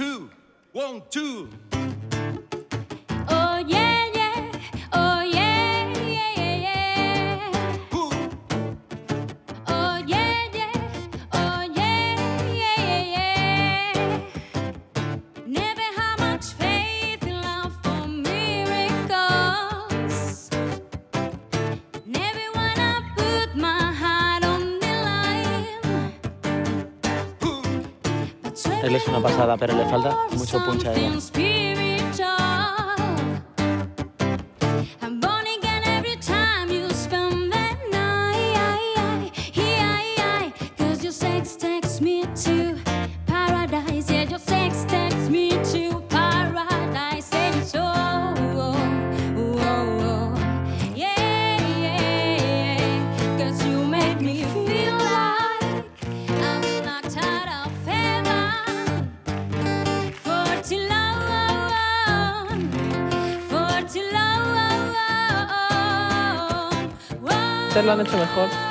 two, 1, 2. Oh yeah, yeah, oh yeah, yeah, yeah, yeah. Oh yeah, yeah, oh yeah, yeah, yeah, yeah. Never had much faith in love for miracles. Never wanna put my heart on the line. Él es una pasada, pero le falta mucho punch a ella. Ustedes lo han hecho mejor.